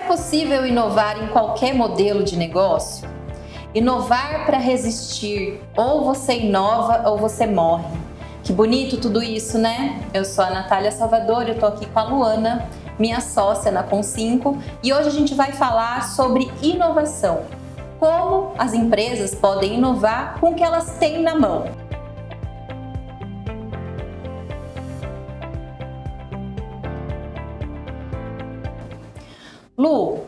possível inovar em qualquer modelo de negócio? Inovar para resistir. Ou você inova ou você morre. Que bonito tudo isso, né? Eu sou a Natália Salvador, eu tô aqui com a Luana, minha sócia na Com5, e hoje a gente vai falar sobre inovação. Como as empresas podem inovar com o que elas têm na mão. Lu,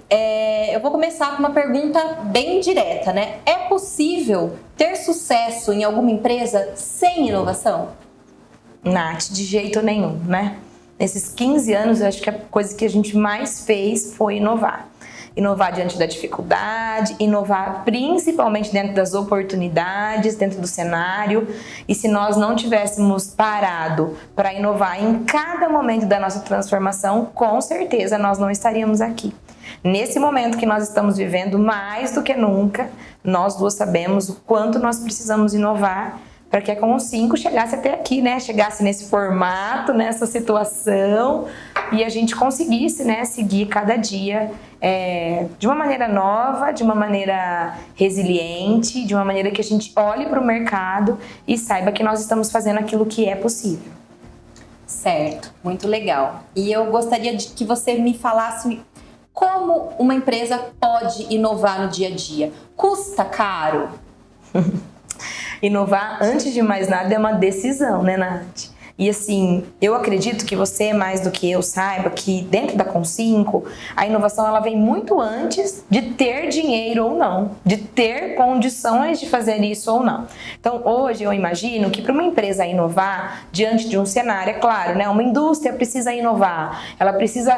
eu vou começar com uma pergunta bem direta, né? É possível ter sucesso em alguma empresa sem inovação? Nath, de jeito nenhum, né? Nesses 15 anos, eu acho que a coisa que a gente mais fez foi inovar. Inovar diante da dificuldade, inovar principalmente dentro das oportunidades, dentro do cenário. E se nós não tivéssemos parado para inovar em cada momento da nossa transformação, com certeza nós não estaríamos aqui. Nesse momento que nós estamos vivendo, mais do que nunca, nós duas sabemos o quanto nós precisamos inovar para que a Com5 chegasse até aqui, né? Chegasse nesse formato, nessa situação, e a gente conseguisse, né, seguir cada dia de uma maneira nova, de uma maneira resiliente, de uma maneira que a gente olhe para o mercado e saiba que nós estamos fazendo aquilo que é possível. Certo, muito legal. E eu gostaria de que você me falasse como uma empresa pode inovar no dia a dia. Custa caro? Inovar, antes de mais nada, é uma decisão, né, Nath? E assim, eu acredito que você, mais do que eu, saiba que dentro da Com5, a inovação ela vem muito antes de ter dinheiro ou não, de ter condições de fazer isso ou não. Então, hoje eu imagino que para uma empresa inovar diante de um cenário, é claro, né, uma indústria precisa inovar, ela precisa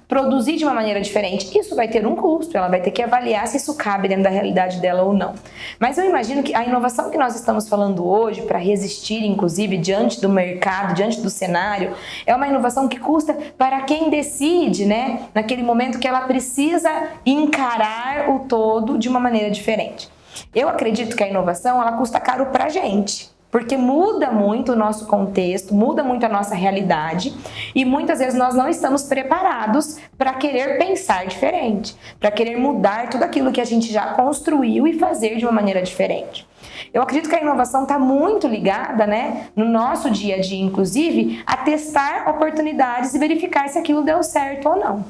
produzir de uma maneira diferente, isso vai ter um custo, ela vai ter que avaliar se isso cabe dentro da realidade dela ou não. Mas eu imagino que a inovação que nós estamos falando hoje, para resistir inclusive diante do mercado, diante do cenário, é uma inovação que custa para quem decide, né, naquele momento que ela precisa encarar o todo de uma maneira diferente. Eu acredito que a inovação ela custa caro para a gente. Porque muda muito o nosso contexto, muda muito a nossa realidade e muitas vezes nós não estamos preparados para querer pensar diferente, para querer mudar tudo aquilo que a gente já construiu e fazer de uma maneira diferente. Eu acredito que a inovação está muito ligada, né, no nosso dia a dia, inclusive, a testar oportunidades e verificar se aquilo deu certo ou não.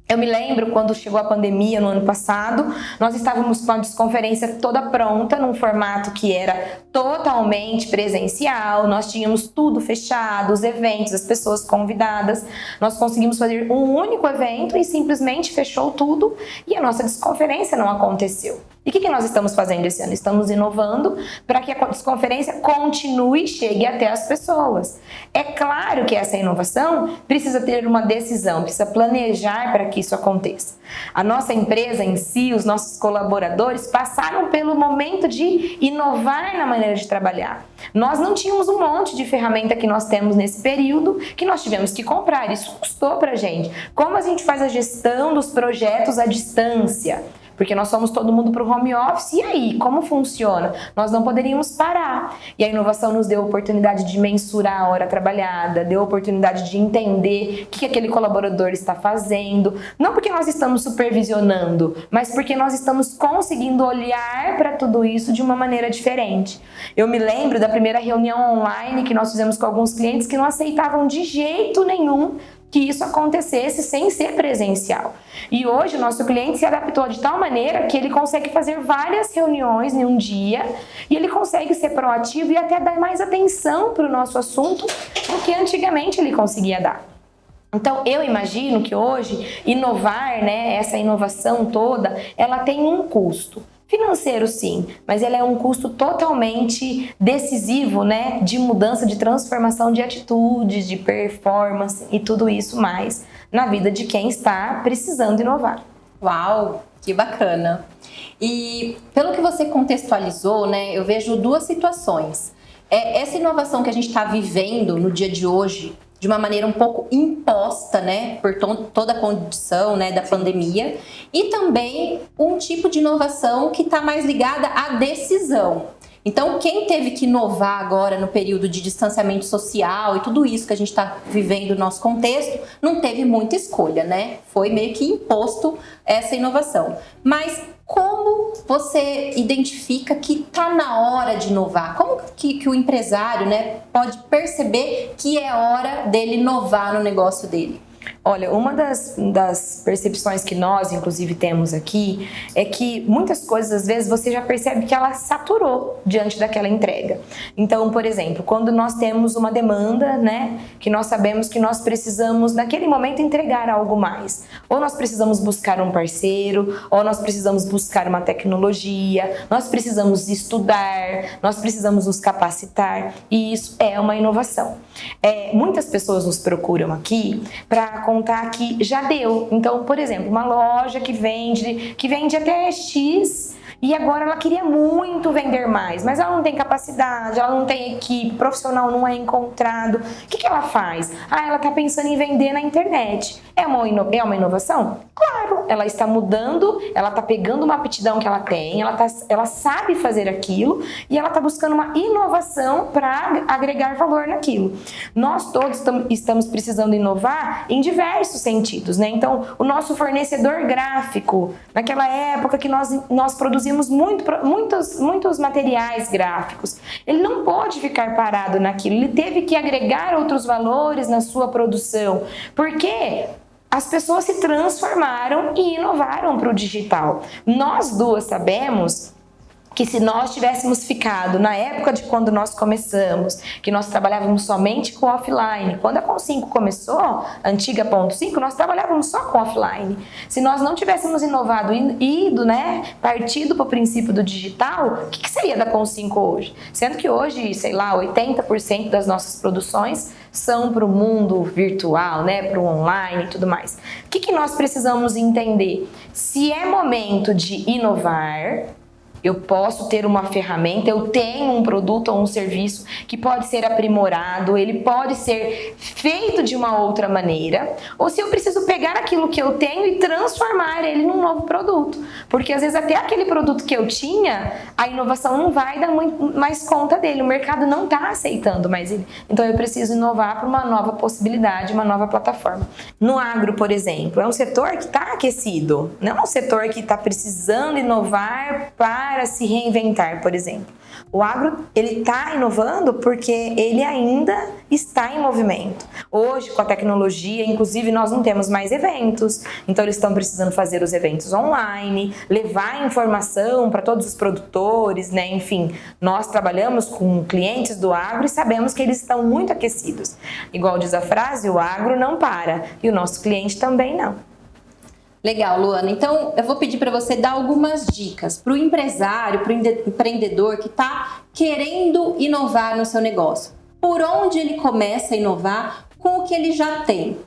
Eu me lembro quando chegou a pandemia no ano passado, nós estávamos com a desconferência toda pronta, num formato que era totalmente presencial, nós tínhamos tudo fechado, os eventos, as pessoas convidadas, nós conseguimos fazer um único evento e simplesmente fechou tudo e a nossa desconferência não aconteceu. E o que nós estamos fazendo esse ano? Estamos inovando para que a desconferência continue e chegue até as pessoas. É claro que essa inovação precisa ter uma decisão, precisa planejar para que isso aconteça. A nossa empresa em si, os nossos colaboradores passaram pelo momento de inovar na maneira de trabalhar. Nós não tínhamos um monte de ferramenta que nós temos nesse período que nós tivemos que comprar, isso custou pra gente. Como a gente faz a gestão dos projetos à distância? Porque nós somos todo mundo para o home office, e aí, como funciona? Nós não poderíamos parar. E a inovação nos deu a oportunidade de mensurar a hora trabalhada, deu a oportunidade de entender o que aquele colaborador está fazendo. Não porque nós estamos supervisionando, mas porque nós estamos conseguindo olhar para tudo isso de uma maneira diferente. Eu me lembro da primeira reunião online que nós fizemos com alguns clientes que não aceitavam de jeito nenhum que isso acontecesse sem ser presencial. E hoje o nosso cliente se adaptou de tal maneira que ele consegue fazer várias reuniões em um dia e ele consegue ser proativo e até dar mais atenção para o nosso assunto do que antigamente ele conseguia dar. Então, eu imagino que hoje inovar, né, essa inovação toda, ela tem um custo. Financeiro, sim, mas ele é um custo totalmente decisivo, né, de mudança, de transformação de atitudes, de performance e tudo isso mais na vida de quem está precisando inovar. Uau, que bacana! E pelo que você contextualizou, né, eu vejo duas situações. Essa inovação que a gente está vivendo no dia de hoje, de uma maneira um pouco imposta, né, por toda a condição, né, da pandemia, e também um tipo de inovação que está mais ligada à decisão. Então, quem teve que inovar agora no período de distanciamento social e tudo isso que a gente está vivendo no nosso contexto, não teve muita escolha, né? Foi meio que imposto essa inovação. Mas como você identifica que está na hora de inovar? Como que o empresário, né, pode perceber que é hora dele inovar no negócio dele? Olha, uma das percepções que nós, inclusive, temos aqui é que muitas coisas, às vezes, você já percebe que ela saturou diante daquela entrega. Então, por exemplo, quando nós temos uma demanda, né, que nós sabemos que nós precisamos, naquele momento, entregar algo mais. Ou nós precisamos buscar um parceiro, ou nós precisamos buscar uma tecnologia, nós precisamos estudar, nós precisamos nos capacitar, e isso é uma inovação. Muitas pessoas nos procuram aqui para contar que já deu. Então, por exemplo, uma loja que vende até X e agora ela queria muito vender mais, mas ela não tem capacidade, ela não tem equipe, profissional não é encontrado. O que ela faz? Ela está pensando em vender na internet. É uma inovação? Claro, ela está mudando, ela está pegando uma aptidão que ela tem, ela sabe fazer aquilo e ela está buscando uma inovação para agregar valor naquilo. Nós todos estamos precisando inovar em diversos sentidos, né? Então, o nosso fornecedor gráfico, naquela época que nós produzimos muitos materiais gráficos, ele não pode ficar parado naquilo, ele teve que agregar outros valores na sua produção, porque as pessoas se transformaram e inovaram para o digital. Nós duas sabemos que se nós tivéssemos ficado na época de quando nós começamos, que nós trabalhávamos somente com offline, quando a Com5 começou, a antiga Ponto 5, nós trabalhávamos só com offline. Se nós não tivéssemos inovado e ido, né, partido para o princípio do digital, o que seria da Com5 hoje? Sendo que hoje, sei lá, 80% das nossas produções são para o mundo virtual, né, para o online e tudo mais. O que nós precisamos entender? Se é momento de inovar, eu posso ter uma ferramenta, eu tenho um produto ou um serviço que pode ser aprimorado, ele pode ser feito de uma outra maneira, ou se eu preciso pegar aquilo que eu tenho e transformar ele num novo produto. Porque às vezes até aquele produto que eu tinha, a inovação não vai dar muito mais conta dele, o mercado não está aceitando mais ele. Então eu preciso inovar para uma nova possibilidade, uma nova plataforma. No agro, por exemplo, é um setor que está aquecido, não é um setor que está precisando inovar para se reinventar, por exemplo. O agro, ele está inovando porque ele ainda está em movimento. Hoje, com a tecnologia, inclusive, nós não temos mais eventos, então eles estão precisando fazer os eventos online, levar informação para todos os produtores, né? Enfim, nós trabalhamos com clientes do agro e sabemos que eles estão muito aquecidos. Igual diz a frase, o agro não para, e o nosso cliente também não. Legal, Luana. Então, eu vou pedir para você dar algumas dicas para o empresário, para o empreendedor que está querendo inovar no seu negócio. Por onde ele começa a inovar com o que ele já tem?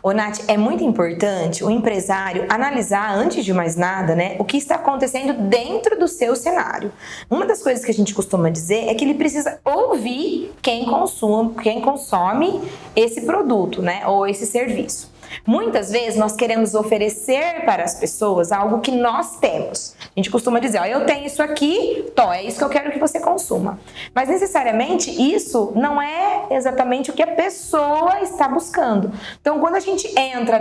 Ô, Nath, é muito importante o empresário analisar, antes de mais nada, né, o que está acontecendo dentro do seu cenário. Uma das coisas que a gente costuma dizer é que ele precisa ouvir quem consome esse produto, né, ou esse serviço. Muitas vezes nós queremos oferecer para as pessoas algo que nós temos. A gente costuma dizer, eu tenho isso aqui, é isso que eu quero que você consuma. Mas necessariamente isso não é exatamente o que a pessoa está buscando. Então, quando a gente entra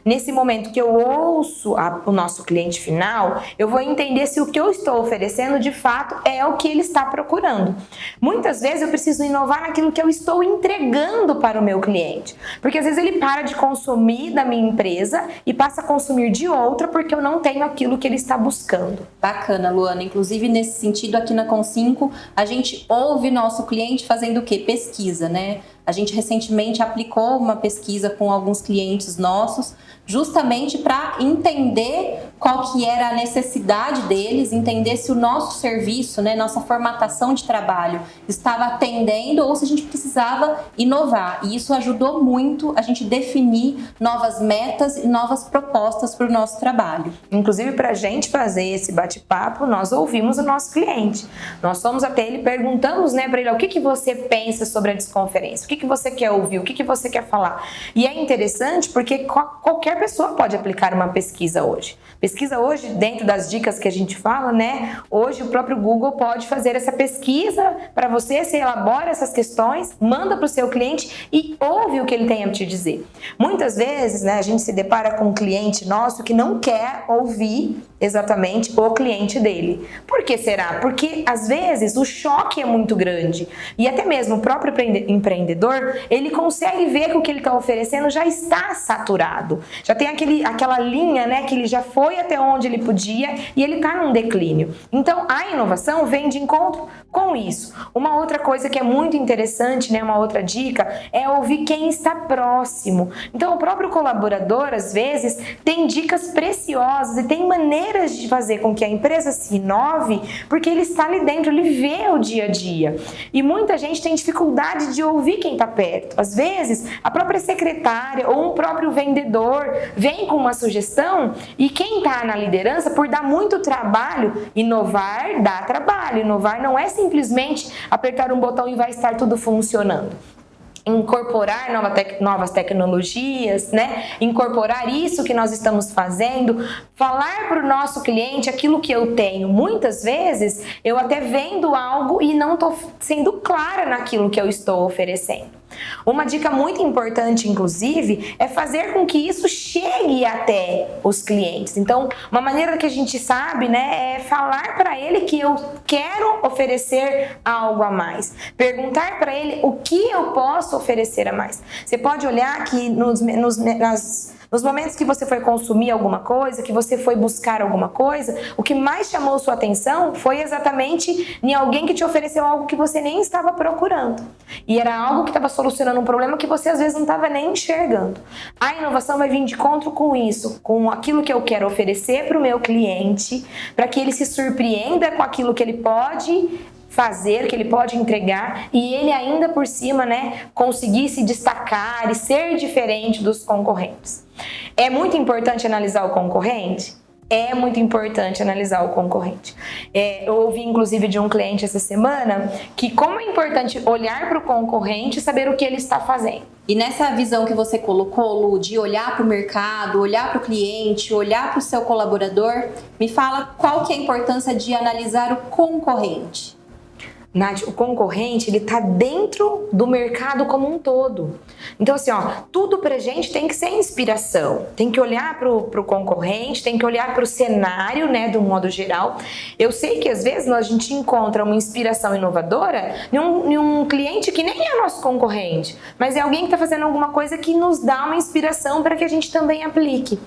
nesse momento que eu ouço o nosso cliente final, eu vou entender se o que eu estou oferecendo de fato é o que ele está procurando. Muitas vezes eu preciso inovar naquilo que eu estou entregando para o meu cliente. Porque às vezes ele para de consumir da minha empresa e passa a consumir de outra porque eu não tenho aquilo que ele está buscando. Bacana, Luana. Inclusive, nesse sentido, aqui na Com5, a gente ouve nosso cliente fazendo o quê? Pesquisa, né? A gente recentemente aplicou uma pesquisa com alguns clientes nossos, justamente para entender qual que era a necessidade deles, entender se o nosso serviço, né, nossa formatação de trabalho estava atendendo ou se a gente precisava inovar. E isso ajudou muito a gente definir novas metas e novas propostas para o nosso trabalho. Inclusive, para a gente fazer esse bate-papo, nós ouvimos o nosso cliente. Nós fomos até ele, perguntamos, né, para ele, o que você pensa sobre a desconferência? O que que você quer ouvir, o que você quer falar. E é interessante porque qualquer pessoa pode aplicar uma pesquisa hoje. Pesquisa hoje, dentro das dicas que a gente fala, né? Hoje o próprio Google pode fazer essa pesquisa para você, você elabora essas questões, manda para o seu cliente e ouve o que ele tem a te dizer. Muitas vezes, né, a gente se depara com um cliente nosso que não quer ouvir exatamente o cliente dele. Por que será? Porque às vezes o choque é muito grande e até mesmo o próprio empreendedor, ele consegue ver que o que ele está oferecendo já está saturado, já tem aquela linha, né, que ele já foi até onde ele podia e ele está num declínio. Então a inovação vem de encontro com isso. Uma outra coisa que é muito interessante, né, uma outra dica, é ouvir quem está próximo. Então o próprio colaborador às vezes tem dicas preciosas e tem maneiras de fazer com que a empresa se inove, porque ele está ali dentro, ele vê o dia a dia. E muita gente tem dificuldade de ouvir quem está perto. Às vezes, a própria secretária ou um próprio vendedor vem com uma sugestão e quem está na liderança, por dar muito trabalho, inovar dá trabalho. Inovar não é simplesmente apertar um botão e vai estar tudo funcionando. Incorporar novas tecnologias, né? Incorporar isso que nós estamos fazendo, falar para o nosso cliente aquilo que eu tenho. Muitas vezes eu até vendo algo e não estou sendo clara naquilo que eu estou oferecendo. Uma dica muito importante, inclusive, é fazer com que isso chegue até os clientes. Então, uma maneira que a gente sabe, né, é falar para ele que eu quero oferecer algo a mais. Perguntar para ele o que eu posso oferecer a mais. Você pode olhar que nos momentos que você foi consumir alguma coisa, que você foi buscar alguma coisa, o que mais chamou sua atenção foi exatamente em alguém que te ofereceu algo que você nem estava procurando. E era algo que estava solucionando um problema que você às vezes não estava nem enxergando. A inovação vai vir de encontro com isso, com aquilo que eu quero oferecer para o meu cliente, para que ele se surpreenda com aquilo que ele pode fazer, que ele pode entregar e ele ainda por cima, né, conseguir se destacar e ser diferente dos concorrentes. É muito importante analisar o concorrente? É muito importante analisar o concorrente. Eu ouvi inclusive de um cliente essa semana que como é importante olhar para o concorrente e saber o que ele está fazendo. E nessa visão que você colocou, Lu, de olhar para o mercado, olhar para o cliente, olhar para o seu colaborador, me fala qual que é a importância de analisar o concorrente. Nath, o concorrente, ele tá dentro do mercado como um todo. Então, assim, ó, tudo pra gente tem que ser inspiração. Tem que olhar pro concorrente, tem que olhar pro cenário, né, do modo geral. Eu sei que, às vezes, a gente encontra uma inspiração inovadora em um cliente que nem é nosso concorrente, mas é alguém que tá fazendo alguma coisa que nos dá uma inspiração para que a gente também aplique.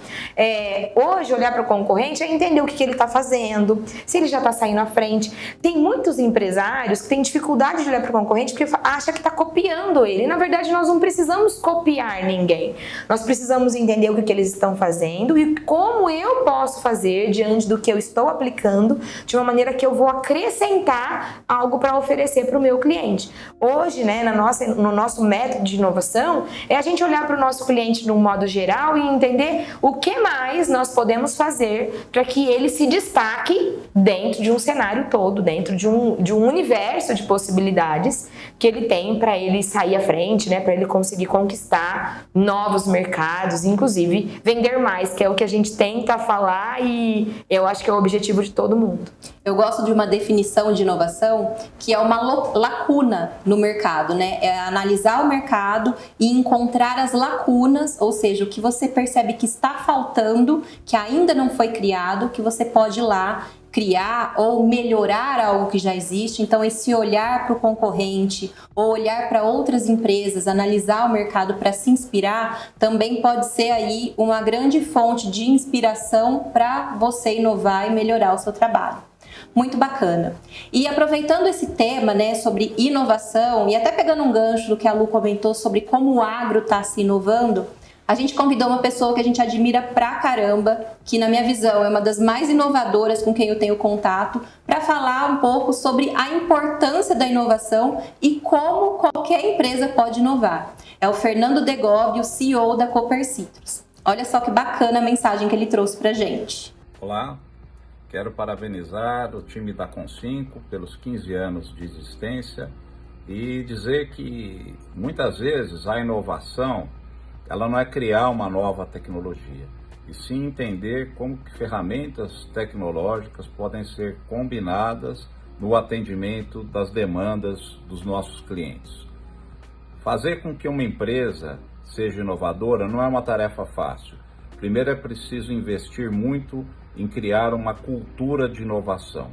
Hoje, olhar pro concorrente é entender o que ele tá fazendo, se ele já tá saindo à frente. Tem muitos empresários que têm dificuldade de olhar para o concorrente porque acha que está copiando ele. E, na verdade, nós não precisamos copiar ninguém. Nós precisamos entender o que eles estão fazendo e como eu posso fazer diante do que eu estou aplicando de uma maneira que eu vou acrescentar algo para oferecer para o meu cliente. Hoje, né, no nosso método de inovação, é a gente olhar para o nosso cliente de um modo geral e entender o que mais nós podemos fazer para que ele se destaque dentro de um cenário todo, dentro de um universo de possibilidades que ele tem para ele sair à frente, né, para ele conseguir conquistar novos mercados, inclusive vender mais, que é o que a gente tenta falar e eu acho que é o objetivo de todo mundo. Eu gosto de uma definição de inovação que é uma lacuna no mercado, né? É analisar o mercado e encontrar as lacunas, ou seja, o que você percebe que está faltando, que ainda não foi criado, que você pode ir lá criar ou melhorar algo que já existe. Então, esse olhar para o concorrente ou olhar para outras empresas, analisar o mercado para se inspirar, também pode ser aí uma grande fonte de inspiração para você inovar e melhorar o seu trabalho. Muito bacana. E aproveitando esse tema, né, sobre inovação e até pegando um gancho do que a Lu comentou sobre como o agro está se inovando, a gente convidou uma pessoa que a gente admira pra caramba, que na minha visão é uma das mais inovadoras com quem eu tenho contato, para falar um pouco sobre a importância da inovação e como qualquer empresa pode inovar. É o Fernando Degovi, o CEO da Cooper Citrus. Olha só que bacana a mensagem que ele trouxe pra gente. Olá, quero parabenizar o time da Com5 pelos 15 anos de existência e dizer que muitas vezes a inovação ela não é criar uma nova tecnologia, e sim entender como que ferramentas tecnológicas podem ser combinadas no atendimento das demandas dos nossos clientes. Fazer com que uma empresa seja inovadora não é uma tarefa fácil. Primeiro é preciso investir muito em criar uma cultura de inovação.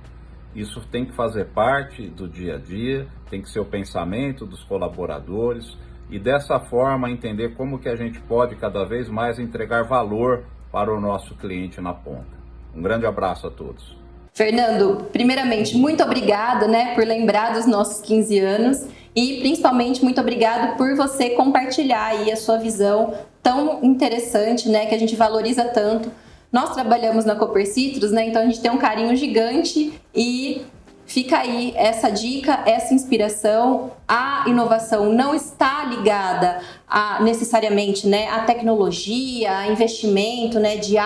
Isso tem que fazer parte do dia a dia, tem que ser o pensamento dos colaboradores e dessa forma entender como que a gente pode cada vez mais entregar valor para o nosso cliente na ponta. Um grande abraço a todos. Fernando, primeiramente, muito obrigada, por lembrar dos nossos 15 anos e principalmente muito obrigado por você compartilhar aí a sua visão tão interessante, que a gente valoriza tanto. Nós trabalhamos na Cooper Citrus, então a gente tem um carinho gigante e fica aí essa dica, essa inspiração. A inovação não está ligada necessariamente à tecnologia, a investimento de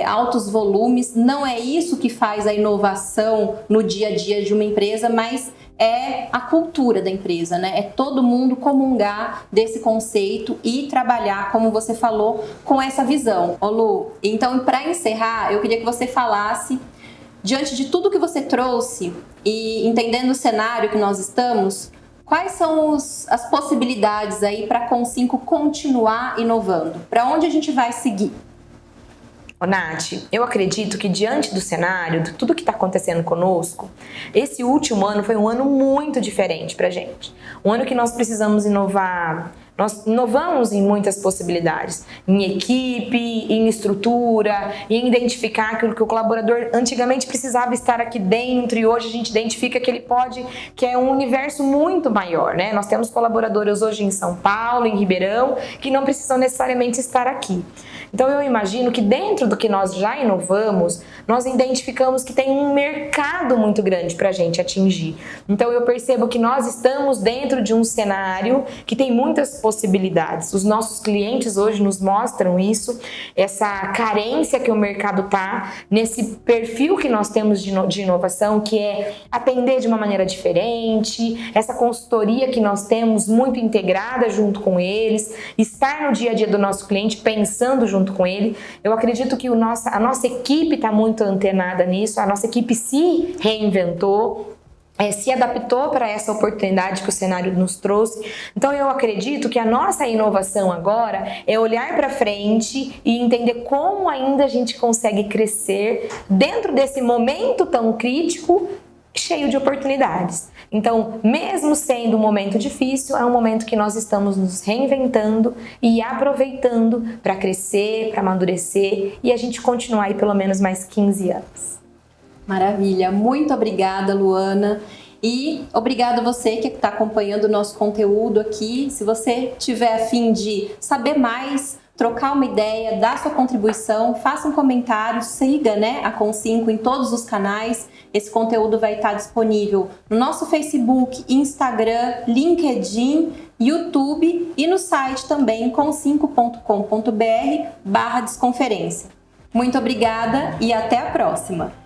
altos volumes. Não é isso que faz a inovação no dia a dia de uma empresa, mas é a cultura da empresa, É todo mundo comungar desse conceito e trabalhar, como você falou, com essa visão. Ô Lu, então para encerrar, eu queria que você falasse, diante de tudo que você trouxe e entendendo o cenário que nós estamos, quais são as possibilidades aí para a Com5 continuar inovando? Para onde a gente vai seguir? Ô, Nath, eu acredito que diante do cenário, de tudo que está acontecendo conosco, esse último ano foi um ano muito diferente pra gente. Um ano que nós precisamos inovar. Nós inovamos em muitas possibilidades, em equipe, em estrutura, em identificar aquilo que o colaborador antigamente precisava estar aqui dentro e hoje a gente identifica que ele pode, que é um universo muito maior, Nós temos colaboradores hoje em São Paulo, em Ribeirão, que não precisam necessariamente estar aqui. Então eu imagino que dentro do que nós já inovamos, nós identificamos que tem um mercado muito grande para a gente atingir. Então eu percebo que nós estamos dentro de um cenário que tem muitas possibilidades. Os nossos clientes hoje nos mostram isso, essa carência que o mercado está, nesse perfil que nós temos de inovação, que é atender de uma maneira diferente, essa consultoria que nós temos muito integrada junto com eles, estar no dia a dia do nosso cliente pensando junto com ele. Eu acredito que a nossa equipe está muito antenada nisso, a nossa equipe se reinventou, se adaptou para essa oportunidade que o cenário nos trouxe. Então eu acredito que a nossa inovação agora é olhar para frente e entender como ainda a gente consegue crescer dentro desse momento tão crítico, cheio de oportunidades. Então, mesmo sendo um momento difícil, é um momento que nós estamos nos reinventando e aproveitando para crescer, para amadurecer e a gente continuar aí pelo menos mais 15 anos. Maravilha, muito obrigada, Luana. E obrigada a você que está acompanhando o nosso conteúdo aqui. Se você tiver a fim de saber mais, trocar uma ideia, dar sua contribuição, faça um comentário, siga a Com5 em todos os canais. Esse conteúdo vai estar disponível no nosso Facebook, Instagram, LinkedIn, YouTube e no site também com5.com.br/desconferência. Muito obrigada e até a próxima!